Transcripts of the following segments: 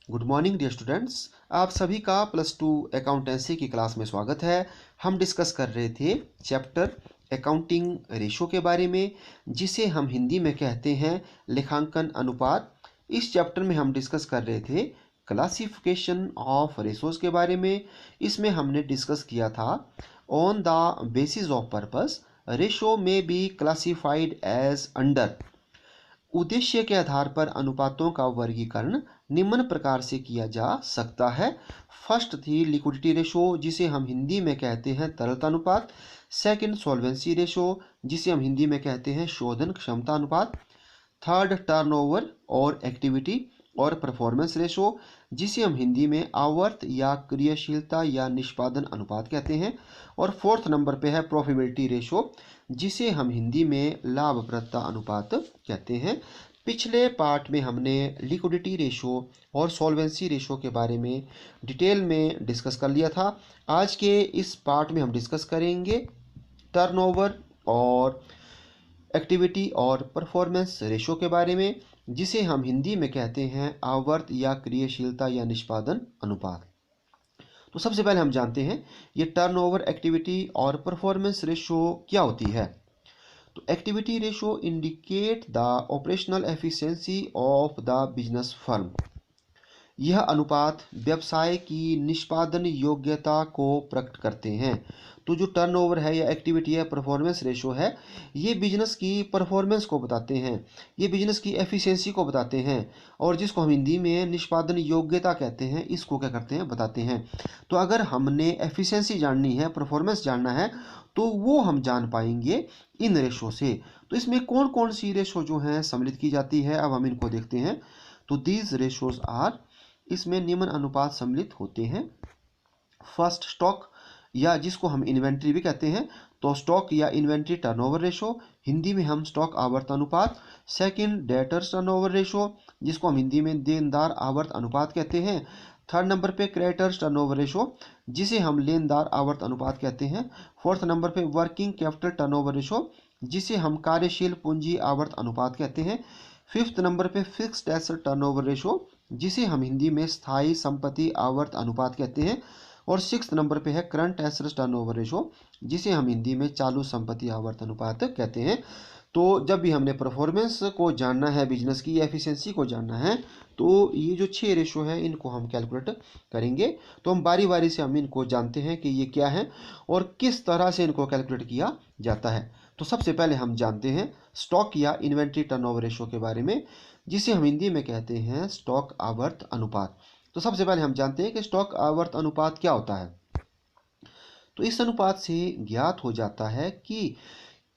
Good morning dear students. आप सभी का +2 अकाउंटेंसी की क्लास में स्वागत है। हम डिस्कस कर रहे थे चैप्टर अकाउंटिंग रेशो के बारे में, जिसे हम हिंदी में कहते हैं लेखांकन अनुपात। इस चैप्टर में हम डिस्कस कर रहे थे क्लासिफिकेशन ऑफ रेशोज के बारे में। इसमें हमने डिस्कस किया था on the basis of purpose ratio में बी क्लासिफाइड एज अंडर। उद्देश्य के आधार पर अनुपातों का वर्गीकरण निम्न प्रकार से किया जा सकता है। फर्स्ट थी लिक्विडिटी रेशो, जिसे हम हिंदी में कहते हैं तरलता अनुपात। सेकंड सॉल्वेंसी रेशो, जिसे हम हिंदी में कहते हैं शोधन क्षमता अनुपात। थर्ड टर्नओवर और एक्टिविटी और परफॉर्मेंस रेशो, जिसे हम हिंदी में आवर्त या क्रियाशीलता या निष्पादन अनुपात कहते हैं। और फोर्थ नंबर पे है प्रॉफिटेबिलिटी रेशो, जिसे हम हिंदी में लाभप्रदता अनुपात कहते हैं। पिछले पार्ट में हमने लिक्विडिटी रेशो और सॉल्वेंसी रेशो के बारे में डिटेल में डिस्कस कर लिया था। आज के इस पार्ट में हम डिस्कस करेंगे टर्नओवर और एक्टिविटी और परफॉर्मेंस रेशो के बारे में, जिसे हम हिंदी में कहते हैं आवर्त या क्रियाशीलता या निष्पादन अनुपात। तो सबसे पहले हम जानते हैं ये टर्नओवर, एक्टिविटी और परफॉर्मेंस रेशो क्या होती है। तो activity ratio indicate the operational efficiency of the business firm. यह अनुपात व्यवसाय की निष्पादन योग्यता को प्रकट करते हैं। तो जो टर्नओवर है या एक्टिविटी है, परफॉर्मेंस रेशो है, ये बिजनेस की परफॉर्मेंस को बताते हैं, ये बिजनेस की एफिशिएंसी को बताते हैं, और जिसको हम हिंदी में निष्पादन योग्यता कहते हैं, इसको क्या करते हैं, बताते हैं। तो अगर हमने एफिशिएंसी जाननी है, परफॉर्मेंस जानना है, तो वो हम जान पाएंगे इन रेशो से। तो इसमें कौन कौन सी रेशो जो हैं सम्मिलित की जाती है, अब हम इनको देखते हैं। तो दीज रेशोज आर, इसमें निम्न अनुपात सम्मिलित होते हैं। फर्स्ट स्टॉक, या जिसको हम इन्वेंट्री भी कहते हैं, तो स्टॉक या इन्वेंट्री टर्नओवर रेशो, हिंदी में हम स्टॉक आवर्त अनुपात। सेकंड डेटर्स टर्नओवर रेशो, जिसको हम हिंदी में देनदार आवर्त अनुपात कहते हैं। थर्ड नंबर पे क्रेडिटर्स टर्नओवर रेशो, जिसे हम लेनदार आवर्त अनुपात कहते हैं। फोर्थ नंबर पे वर्किंग कैपिटल टर्नओवर रेशो, जिसे हम कार्यशील पूंजी आवर्त अनुपात कहते हैं। फिफ्थ नंबर पे फिक्स्ड एसेट टर्नओवर रेशो, जिसे हम हिंदी में स्थायी संपत्ति आवर्त अनुपात कहते हैं। और सिक्स्थ नंबर पे है करंट एसेट्स टर्नओवर रेशो, जिसे हम हिंदी में चालू संपत्ति आवर्त अनुपात कहते हैं। तो जब भी हमने परफॉर्मेंस को जानना है, बिजनेस की एफिशिएंसी को जानना है, तो ये जो 6 रेशो है इनको हम कैलकुलेट करेंगे। तो हम बारी बारी से हम इनको जानते हैं कि ये क्या है और किस तरह से इनको कैलकुलेट किया जाता है। तो सबसे पहले हम जानते हैं स्टॉक या इन्वेंट्री टर्नओवर रेशो के बारे में, जिसे हम हिंदी में कहते हैं स्टॉक आवर्त अनुपात। तो सबसे पहले हम जानते हैं कि स्टॉक आवर्त अनुपात क्या होता है। तो इस अनुपात से ज्ञात हो जाता है कि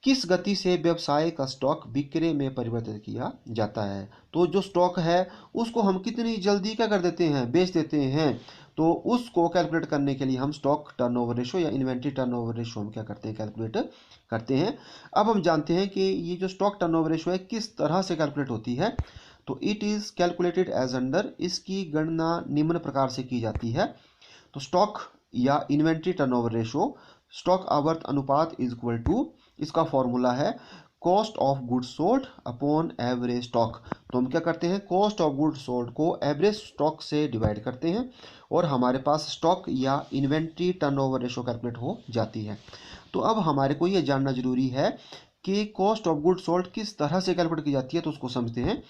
किस गति से व्यवसाय का स्टॉक विक्रय में परिवर्तित किया जाता है। तो जो स्टॉक है उसको हम कितनी जल्दी क्या कर देते हैं, बेच देते हैं। तो उसको कैलकुलेट करने के लिए हम स्टॉक टर्नओवर रेशो या इन्वेंट्री टर्नओवर रेशो हम क्या करते हैं, कैलकुलेट करते हैं। अब हम जानते हैं कि ये जो स्टॉक टर्नओवर रेशो है किस तरह से कैलकुलेट होती है। तो it is calculated as under, इसकी गणना निम्न प्रकार से की जाती है। तो स्टॉक या इन्वेंट्री टर्नओवर रेशो, स्टॉक आवर्त अनुपात इज इक्वल टू, इसका फॉर्मूला है cost of goods sold upon average stock. तो हम क्या करते हैं, कॉस्ट ऑफ गुड्स सोल्ड को एवरेज स्टॉक से डिवाइड करते हैं और हमारे पास स्टॉक या इन्वेंट्री टर्नओवर रेशो कैलकुलेट हो जाती है। तो अब हमारे को ये जानना जरूरी है कि कॉस्ट ऑफ गुड्स सोल्ड किस तरह से कैलकुलेट की जाती है, तो उसको समझते हैं।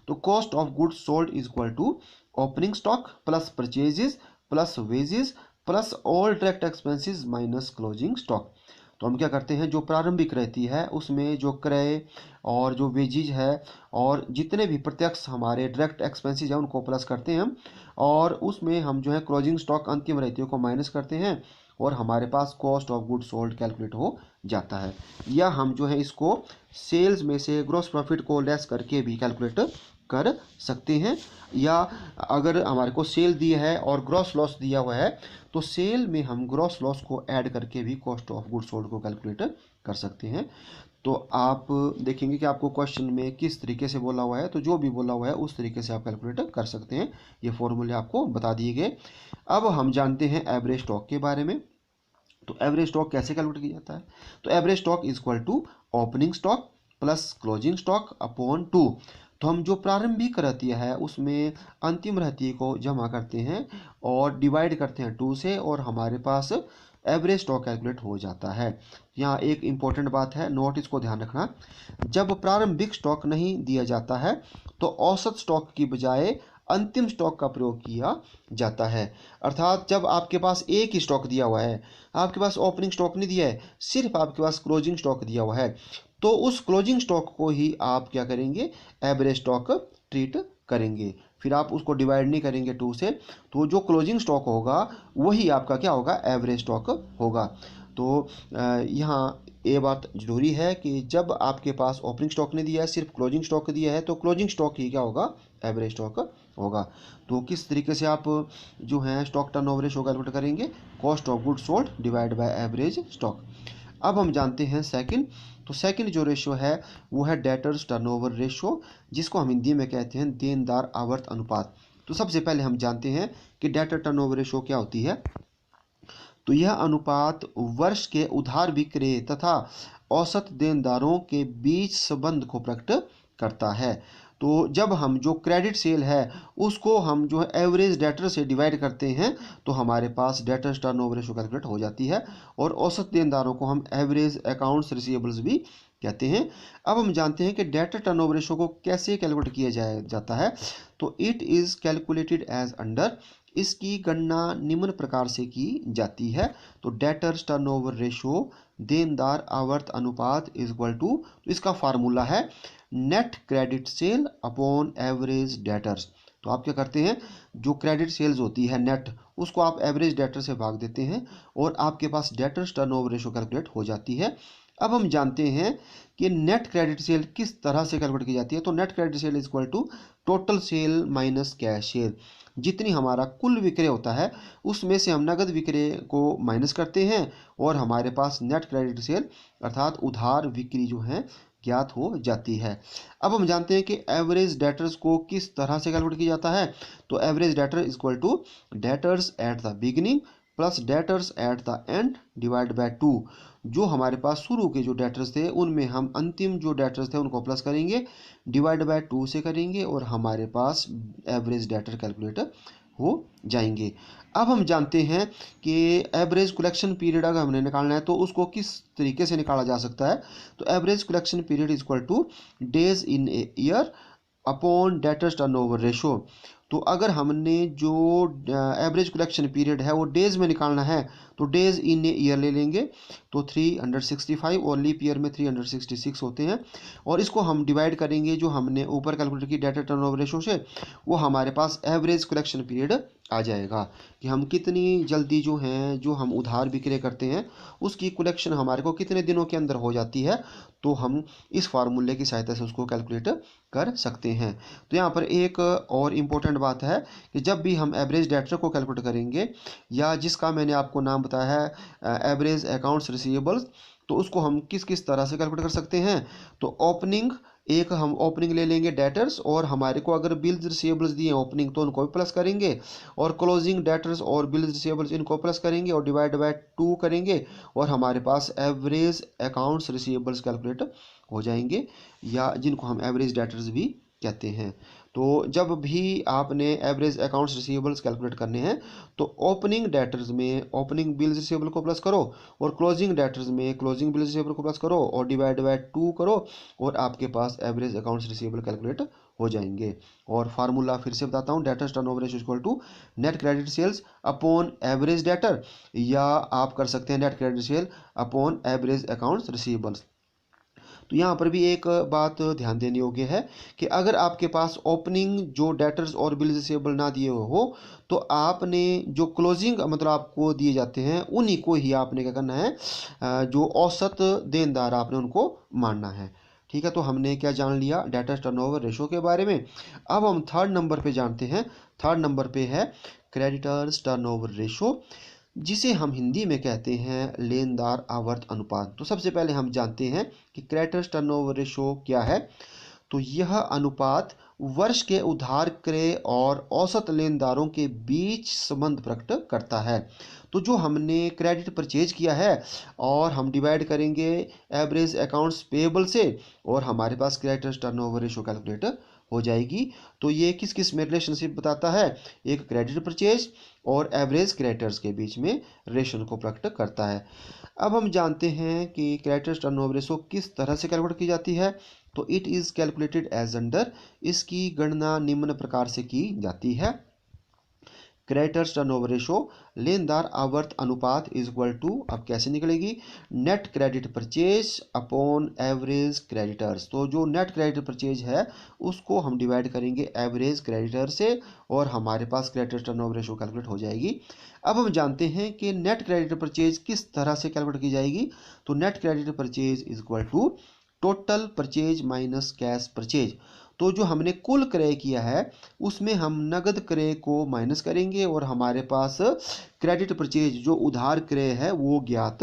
तो cost of goods sold is equal to opening stock plus purchases plus wages plus all direct expenses minus closing stock. तो हम क्या करते हैं, जो प्रारंभिक रहती है उसमें जो क्रय और जो वेजेज है और जितने भी प्रत्यक्ष हमारे डायरेक्ट एक्सपेंसेस हैं उनको प्लस करते हैं हम, और उसमें हम जो है क्लोजिंग स्टॉक अंतिम रहती है को माइनस करते हैं, और हमारे पास cost of goods sold calculate हो जाता है। या हम जो है इसको सेल्स में से ग्रॉस प्रॉफिट को लेस करके भी कैलकुलेट कर सकते हैं। या अगर हमारे को सेल दिया है और ग्रॉस लॉस दिया हुआ है, तो सेल में हम ग्रॉस लॉस को ऐड करके भी कॉस्ट ऑफ गुड्स सोल्ड को कैलकुलेट कर सकते हैं। तो आप देखेंगे कि आपको क्वेश्चन में किस तरीके से बोला हुआ है, तो जो भी बोला हुआ है उस तरीके से आप कैलकुलेट कर सकते हैं। ये फॉर्मूले आपको बता दिए गए। अब हम जानते हैं एवरेज स्टॉक के बारे में। तो एवरेज स्टॉक कैसे कैलकुलेट किया जाता है। तो average stock is equal to opening stock plus closing stock upon 2। तो हम जो प्रारंभिक रहतिया है उसमें अंतिम रहतिये को जमा करते हैं और डिवाइड करते हैं 2 से, और हमारे पास एवरेज स्टॉक कैलकुलेट हो जाता है। यहाँ एक इम्पोर्टेंट बात है, नोट इसको ध्यान रखना। जब प्रारंभिक स्टॉक नहीं दिया जाता है तो औसत स्टॉक की बजाय अंतिम स्टॉक का प्रयोग किया जाता है। अर्थात जब आपके पास एक ही स्टॉक दिया हुआ है, आपके पास ओपनिंग स्टॉक नहीं दिया है, सिर्फ आपके पास क्लोजिंग स्टॉक दिया हुआ है, तो उस क्लोजिंग स्टॉक को ही आप क्या करेंगे, एवरेज स्टॉक ट्रीट करेंगे। फिर आप उसको डिवाइड नहीं करेंगे 2 से, तो जो क्लोजिंग स्टॉक होगा वही आपका क्या होगा, एवरेज स्टॉक होगा। तो यहाँ ये बात जरूरी है कि जब आपके पास ओपनिंग स्टॉक ने दिया है, सिर्फ क्लोजिंग स्टॉक दिया है, तो क्लोजिंग स्टॉक ही क्या होगा, एवरेज स्टॉक होगा। तो किस तरीके से आप जो है स्टॉक टर्नओवर रेशो कैलकुलेट करेंगे, cost of goods sold divide by average stock. अब हम जानते हैं सेकंड। तो सेकंड जो रेशो है वो है डेटर्स टर्नओवर रेशो, जिसको हम हिंदी में कहते हैं देनदार आवर्त अनुपात। तो सबसे पहले हम जानते हैं कि डेटर टर्नओवर रेशो क्या होती है। तो यह अनुपात वर्ष के उधार विक्रय तथा औसत देनदारों के बीच संबंध को प्रकट करता है। तो जब हम जो क्रेडिट सेल है उसको हम जो है एवरेज डेटर से डिवाइड करते हैं तो हमारे पास डेटर्स टर्नओवर रेशो कैलकुलेट हो जाती है, और औसत देनदारों को हम एवरेज अकाउंट्स रिसीवेबल्स भी कहते हैं। अब हम जानते हैं कि डेटर टर्नओवर रेशो को कैसे कैलकुलेट किया जाता है। तो it is calculated as under, इसकी गणना निम्न प्रकार से की जाती है। तो डेटर्स टर्नओवर रेशो देनदार आवर्त अनुपात इज इक्वल टू, तो इसका फार्मूला है net credit sale upon average debtors. तो आप क्या करते हैं, जो क्रेडिट सेल्स होती है नेट, उसको आप एवरेज डेटर से भाग देते हैं और आपके पास डेटर्स टर्नओवर रेशो कैलकुलेट हो जाती है। अब हम जानते हैं कि नेट क्रेडिट सेल किस तरह से कैलकुलेट की जाती है। तो net credit sale is equal to total sale minus cash sale. जितनी हमारा कुल विक्रय होता है उसमें से हम नगद विक्रय को माइनस करते हैं और हमारे पास नेट क्रेडिट सेल अर्थात उधार बिक्री जो है ज्ञात हो जाती है। अब हम जानते हैं कि एवरेज डेटर्स को किस तरह से कैलकुलेट किया जाता है। तो average debtor is equal to debtors at the beginning plus debtors at the end divide by 2। जो हमारे पास शुरू के जो डेटर्स थे उनमें हम अंतिम जो डेटर्स थे उनको प्लस करेंगे, डिवाइड बाय 2 से करेंगे और हमारे पास एवरेज डेटर कैलकुलेट हो जाएंगे। अब हम जानते हैं कि एवरेज कलेक्शन पीरियड अगर हमने निकालना है तो उसको किस तरीके से निकाला जा सकता है। तो average collection period is equal two days in a year upon debtors turnover ratio. तो अगर हमने जो एवरेज कलेक्शन पीरियड है वो डेज में निकालना है तो डेज इन ईयर ले लेंगे, तो 365 और लीप ईयर में 366 होते हैं, और इसको हम डिवाइड करेंगे जो हमने ऊपर कैलकुलेट की डेटर टर्नओवर रेशो से, वो हमारे पास एवरेज कलेक्शन पीरियड आ जाएगा कि हम कितनी जल्दी जो हैं जो हम उधार विक्रय करते हैं उसकी कलेक्शन हमारे को कितने दिनों के अंदर हो जाती है। तो हम इस फार्मूले की सहायता से उसको कैलकुलेट कर सकते हैं। तो यहाँ पर एक और इम्पोर्टेंट बात है कि जब भी हम एवरेज डेटर को कैलकुलेट करेंगे या जिसका मैंने आपको नाम बताया है एवरेज अकाउंट्स रिसीवेबल्स, तो उसको हम किस किस तरह से कैलकुलेट कर सकते हैं। तो ओपनिंग, एक हम ओपनिंग ले लेंगे डेटर्स, और हमारे को अगर बिल्स रिसीवेबल्स दिए ओपनिंग तो उनको भी प्लस करेंगे, और क्लोजिंग डेटर्स और बिल्स रिसीवेबल्स इनको प्लस करेंगे और डिवाइड बाय 2 करेंगे और हमारे पास एवरेज अकाउंट्स रिसीवेबल्स कैलकुलेट हो जाएंगे, या जिनको हम एवरेज डेटर्स भी कहते हैं। तो जब भी आपने एवरेज अकाउंट्स रिसीवेबल्स कैलकुलेट करने हैं तो ओपनिंग डेटर्स में ओपनिंग बिल्स रिसीवेबल को प्लस करो और क्लोजिंग डेटर्स में क्लोजिंग बिल्स रिसीवेबल को प्लस करो और डिवाइड बाय 2 करो और आपके पास एवरेज अकाउंट्स रिसीवेबल कैलकुलेट हो जाएंगे। और फार्मूला फिर से बताता हूँ, debtors turnover ratio equal to net credit sales upon average debtor, या आप कर सकते हैं net credit sale upon average accounts receivables. तो यहाँ पर भी एक बात ध्यान देने योग्य है कि अगर आपके पास ओपनिंग जो डेटर्स और बिल्स रिसीवेबल ना दिए हुए हो तो आपने जो क्लोजिंग मतलब आपको दिए जाते हैं उन्हीं को ही आपने क्या करना है, जो औसत देनदार आपने उनको मानना है। ठीक है, तो हमने क्या जान लिया डेटर्स टर्नओवर रेशो के बारे में। अब हम थर्ड नंबर पे जानते हैं। थर्ड नंबर पे है क्रेडिटर्स टर्नओवर रेशो, जिसे हम हिंदी में कहते हैं लेनदार आवर्त अनुपात। तो सबसे पहले हम जानते हैं कि क्रेडिटर्स टर्नओवर रेशो क्या है। तो यह अनुपात वर्ष के उधार क्रय और औसत लेनदारों के बीच संबंध प्रकट करता है। तो जो हमने क्रेडिट परचेज किया है और हम डिवाइड करेंगे एवरेज अकाउंट्स पेएबल से और हमारे पास क्रेडिटर्स टर्नओवर रेशो कैलकुलेट हो जाएगी। तो ये किस किस में रिलेशनशिप बताता है, एक क्रेडिट परचेज और एवरेज क्रेडिटर्स के बीच में रिलेशन को प्रकट करता है। अब हम जानते हैं कि क्रेडिटर्स टर्नओवर रेशो किस तरह से कैलकुलेट की जाती है। तो it is calculated as under, इसकी गणना निम्न प्रकार से की जाती है। क्रेडिटर्स टर्नओवर रेशो, लेनदार आवर्त अनुपात इज इक्वल टू, अब कैसे निकलेगी, net credit purchase upon average creditors. तो जो नेट क्रेडिट परचेज है उसको हम डिवाइड करेंगे एवरेज क्रेडिटर से और हमारे पास क्रेडिटर्स टर्नओवर रेशो कैलकुलेट हो जाएगी। अब हम जानते हैं कि नेट क्रेडिट परचेज किस तरह से कैलकुलेट की जाएगी। तो net credit purchase is equal to total purchase minus cash purchase. तो जो हमने कुल क्रय किया है उसमें हम नगद क्रय को माइनस करेंगे और हमारे पास क्रेडिट परचेज जो उधार क्रय है वो ज्ञात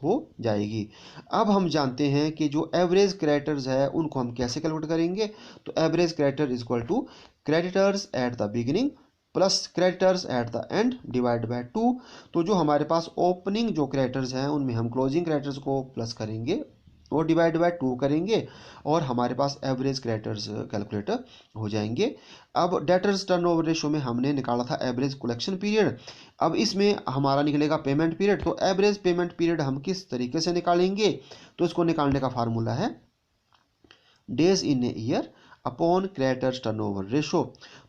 हो जाएगी। अब हम जानते हैं कि जो एवरेज क्रेडिटर्स है उनको हम कैसे कैलकुलेट करेंगे। तो average creditor is equal to creditors at the beginning plus creditors at the end divide by 2। तो जो हमारे पास ओपनिंग जो क्रेडिटर्स हैं उनमें हम क्लोजिंग क्रेडिटर्स को प्लस करेंगे और डिवाइड बाय 2 करेंगे और हमारे पास एवरेज क्रेडिटर्स कैलकुलेट हो जाएंगे। अब डेटर्स टर्नओवर रेशो में हमने निकाला था एवरेज कलेक्शन पीरियड, अब इसमें हमारा निकलेगा पेमेंट पीरियड। तो एवरेज पेमेंट पीरियड हम किस तरीके से निकालेंगे, तो इसको निकालने का फार्मूला है days in a year upon creditors turnover ratio.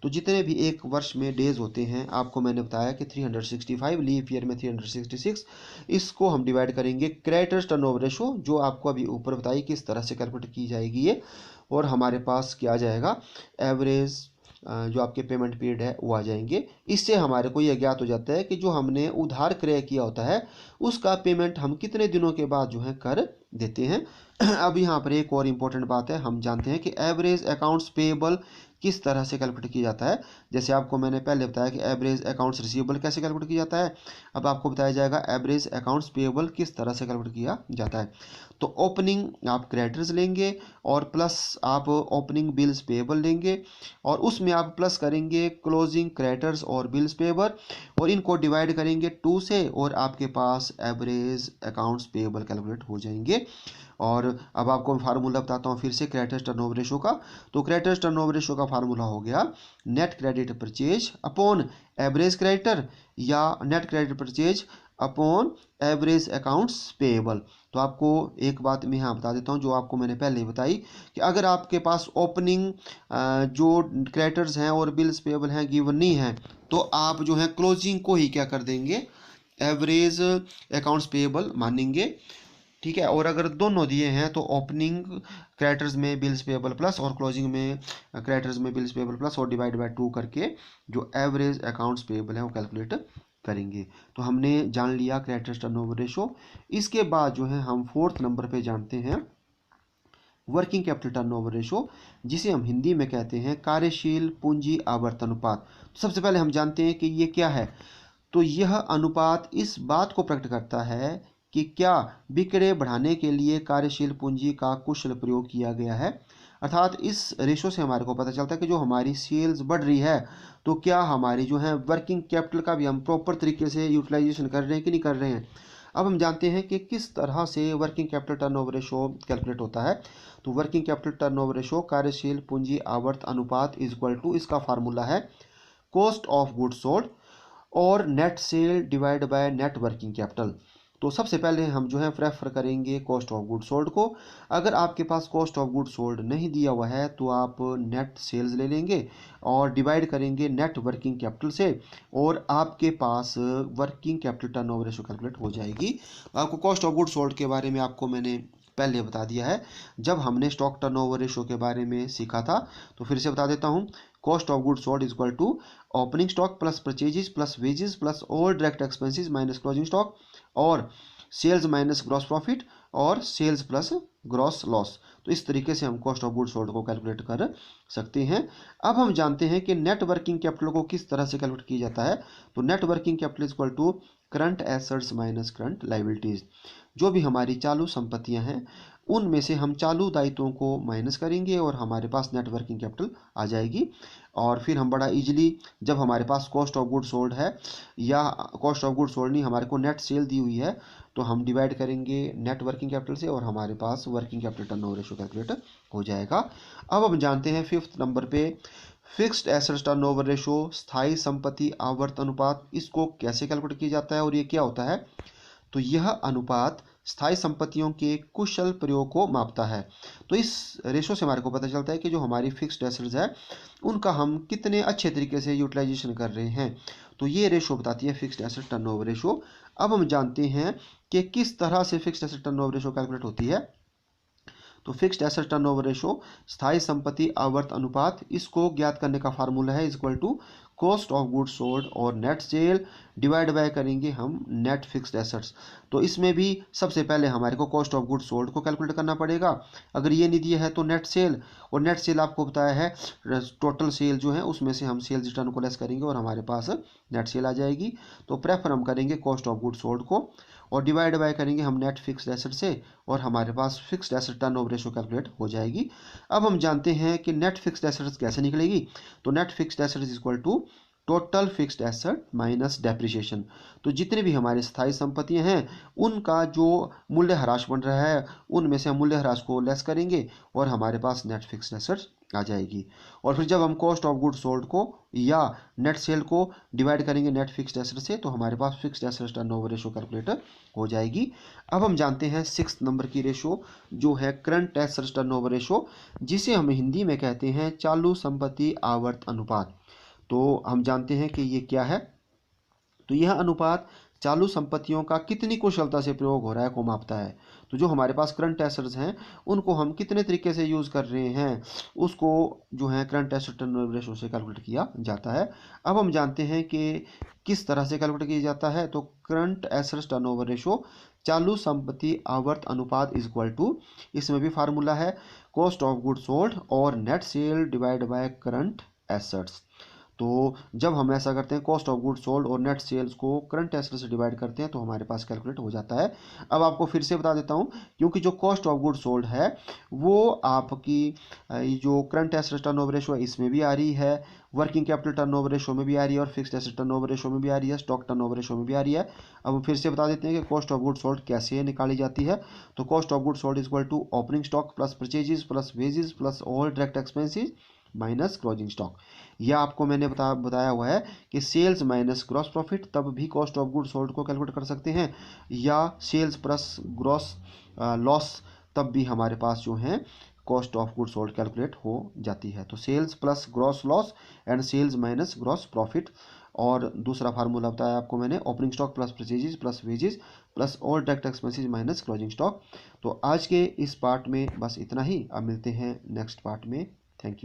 तो जितने भी एक वर्ष में डेज होते हैं, आपको मैंने बताया कि 365, लीप ईयर में 366, इसको हम डिवाइड करेंगे क्रेडिटर्स टर्नओवर रेशो, जो आपको अभी ऊपर बताई किस तरह से कैलकुलेट की जाएगी ये, और हमारे पास क्या आ जाएगा एवरेज जो आपके पेमेंट पीरियड है वो आ जाएंगे। इससे हमारे को यह ज्ञात हो जाता है कि जो हमने उधार क्रय किया होता है उसका पेमेंट हम कितने दिनों के बाद जो है कर देते हैं। अब यहाँ पर एक और इम्पोर्टेंट बात है, हम जानते हैं कि एवरेज अकाउंट्स पेएबल किस तरह से कैलकुलेट किया जाता है। जैसे आपको मैंने पहले बताया कि एवरेज अकाउंट्स रिसीवेबल कैसे कैलकुलेट किया जाता है, अब आपको बताया जाएगा एवरेज अकाउंट्स पेएबल किस तरह से कैलकुलेट किया जाता है। तो ओपनिंग आप क्रेडिटर्स लेंगे और प्लस आप ओपनिंग बिल्स पेएबल लेंगे और उसमें आप प्लस करेंगे क्लोजिंग क्रेडिटर्स और बिल्स पेएबल और इनको डिवाइड करेंगे 2 से और आपके पास एवरेज अकाउंट्स पेएबल कैलकुलेट हो जाएंगे। और अब आपको फार्मूला बताता हूँ फिर से क्रेडिटर्स टर्नओवर रेशो का। तो क्रेडिटर्स टर्नओवर रेशो का फार्मूला हो गया net credit purchase upon average creditor या net credit purchase upon average accounts payable. तो आपको एक बात मैं यहाँ बता देता हूँ जो आपको मैंने पहले बताई कि अगर आपके पास ओपनिंग जो क्रेडिटर्स हैं और बिल्स पेएबल हैं गिवन नहीं है, तो आप जो है क्लोजिंग को ही क्या कर देंगे एवरेज अकाउंट्स पेएबल मानेंगे, ठीक है। और अगर दोनों दिए हैं तो ओपनिंग क्रेडिटर्स में बिल्स पेएबल प्लस और क्लोजिंग में क्रेडिटर्स में बिल्स पेएबल प्लस और डिवाइड बाय 2 करके जो एवरेज अकाउंट्स पेएबल है वो कैलकुलेट करेंगे। तो हमने जान लिया क्रेडिटर्स टर्नओवर रेशो। इसके बाद जो है हम 4th नंबर पे जानते हैं वर्किंग कैपिटल टर्नओवर रेशो, जिसे हम हिंदी में कहते हैं कार्यशील पूंजी आवर्त अनुपात। सबसे पहले हम जानते हैं कि ये क्या है। तो यह अनुपात इस बात को प्रकट करता है कि क्या बिक्री बढ़ाने के लिए कार्यशील पूंजी का कुशल प्रयोग किया गया है। अर्थात इस रेशो से हमारे को पता चलता है कि जो हमारी सेल्स बढ़ रही है तो क्या हमारी जो है वर्किंग कैपिटल का भी हम प्रॉपर तरीके से यूटिलाइजेशन कर रहे हैं कि नहीं कर रहे हैं। अब हम जानते हैं कि किस तरह से working capital turnover ratio calculate होता है। तो वर्किंग कैपिटल टर्नओवर रेशो कार्यशील पूंजी आवर्त अनुपात इज इक्वल टू, इसका फार्मूला है कॉस्ट ऑफ गुड्स सोल्ड और net sale divide by net working capital. तो सबसे पहले हम जो है प्रेफर करेंगे कॉस्ट ऑफ गुड सोल्ड को। अगर आपके पास कॉस्ट ऑफ गुड सोल्ड नहीं दिया हुआ है तो आप नेट सेल्स ले लेंगे और डिवाइड करेंगे नेट वर्किंग कैपिटल से और आपके पास working capital turnover ratio calculate हो जाएगी। आपको कॉस्ट ऑफ गुड सोल्ड के बारे में आपको मैंने पहले बता दिया है जब हमने स्टॉक टर्नओवर रेशो के बारे में सीखा था। तो फिर से बता देता हूँ, cost of good sold is equal to opening stock plus purchases plus wages plus all direct expenses minus closing stock और सेल्स माइनस ग्रॉस प्रॉफिट और सेल्स प्लस ग्रॉस लॉस। तो इस तरीके से हम कॉस्ट ऑफ गुड सोल्ड को calculate कर सकते हैं। अब हम जानते हैं कि नेट वर्किंग कैपिटल को किस तरह से कैलकुलेट किया जाता है। तो net working capital is equal to current assets minus current liabilities. जो भी हमारी चालू संपत्तियां हैं उनमें से हम चालू दायित्वों को माइनस करेंगे और हमारे पास नेट वर्किंग कैपिटल आ जाएगी। और फिर हम बड़ा इजीली, जब हमारे पास कॉस्ट ऑफ गुड सोल्ड है या कॉस्ट ऑफ गुड सोल्ड नहीं, हमारे को नेट सेल दी हुई है, तो हम डिवाइड करेंगे नेट वर्किंग कैपिटल से और हमारे पास working capital turnover ratio calculate हो जाएगा। अब हम जानते हैं 5th नंबर पे फिक्स्ड एसेट्स टर्नओवर रेशो, स्थायी संपत्ति आवर्त अनुपात, इसको कैसे कैलकुलेट किया जाता है और ये क्या होता है। तो यह अनुपात स्थायी संपत्तियों के कुशल प्रयोग को मापता है। तो इस रेशो से हमारे को पता चलता है कि जो हमारी फिक्स्ड एसेट्स है उनका हम कितने अच्छे तरीके से यूटिलाइजेशन कर रहे हैं। तो ये रेशो बताती है फिक्स्ड एसेट टर्नओवर रेशो। अब हम जानते हैं कि किस तरह से fixed asset turnover ratio calculate होती है। तो फिक्स्ड एसेट टर्नओवर रेशो, स्थायी संपत्ति आवर्त अनुपात, इसको ज्ञात करने का फार्मूला है equal to cost of goods sold और नेट सेल डिवाइड बाय करेंगे हम नेट फिक्स्ड एसेट्स। तो इसमें भी सबसे पहले हमारे को कॉस्ट ऑफ गुड्स सोल्ड को कैलकुलेट करना पड़ेगा। अगर ये नहीं दिया है तो नेट सेल, और नेट सेल आपको बताया है टोटल सेल जो है उसमें से हम सेल्स रिटर्न को लेस करेंगे और हमारे पास नेट सेल आ जाएगी। तो प्रेफर हम करेंगे कॉस्ट ऑफ गुड्स सोल्ड को और डिवाइड बाय करेंगे हम नेट फिक्स्ड एसेट से और हमारे पास fixed asset turnover ratio calculate हो जाएगी। अब हम जानते हैं कि नेट फिक्स्ड एसेट्स कैसे निकलेगी। तो net fixed assets equal to total fixed asset minus depreciation. तो जितने भी हमारे स्थायी संपत्तियां हैं उनका जो मूल्य ह्रास बन रहा है उनमें से हम मूल्य ह्रास को लेस करेंगे और हमारे पास नेट फिक्स्ड एसेट्स आ जाएगी। और फिर जब हम कॉस्ट ऑफ गुड सोल्ड को या नेट सेल को डिवाइड करेंगे नेट फिक्स्ड एसेट से तो हमारे पास fixed asset turnover ratio calculator हो जाएगी। अब हम जानते हैं 6th नंबर की रेशो जो है करंट एसेट टर्नओवर रेशो, जिसे हम हिंदी में कहते हैं चालू संपत्ति आवर्त अनुपात। तो हम जानते हैं कि ये क्या है। तो यह अनुपात चालू संपत्तियों का कितनी कुशलता से प्रयोग हो रहा है को मापता है। तो जो हमारे पास करंट एसेट्स हैं उनको हम कितने तरीके से यूज़ कर रहे हैं उसको जो है करंट एसेट टर्नओवर रेशो से कैलकुलेट किया जाता है। अब हम जानते हैं कि किस तरह से कैलकुलेट किया जाता है। तो करंट एसेट्स टर्नओवर रेशो चालू संपत्ति आवर्त अनुपात इज इक्वल टू, इसमें भी फार्मूला है कॉस्ट ऑफ गुड सोल्ड और net sale divide by current assets. तो जब हम ऐसा करते हैं कॉस्ट ऑफ गुड सोल्ड और नेट सेल्स को करंट एसेट से डिवाइड करते हैं तो हमारे पास कैलकुलेट हो जाता है। अब आपको फिर से बता देता हूं, क्योंकि जो कॉस्ट ऑफ गुड सोल्ड है वो आपकी जो करंट एसेट टर्नओवर रेशो है इसमें भी आ रही है, वर्किंग कैपिटल टर्नओवर रेशो में भी आ रही है और फिक्स्ड एसेट टर्नओवर रेशो में भी आ रही है, स्टॉक टर्नओवर रेशो में भी आ रही है। अब फिर से बता देते हैं कि कॉस्ट ऑफ गुड सोल्ड कैसे निकाली जाती है। तो cost of good sold is equal to opening stock plus purchases plus wages plus all direct expenses minus closing stock. यह आपको मैंने बताया हुआ है कि सेल्स माइनस ग्रॉस प्रॉफिट, तब भी कॉस्ट ऑफ गुड सोल्ड को कैलकुलेट कर सकते हैं, या सेल्स प्लस ग्रॉस लॉस, तब भी हमारे पास जो है cost of good sold calculate हो जाती है। तो sales plus gross loss and sales minus gross profit. और दूसरा फार्मूला बताया आपको मैंने, opening stock plus purchases plus wages plus all direct expenses minus closing stock. तो आज के इस पार्ट में बस इतना ही। अब मिलते हैं नेक्स्ट पार्ट में।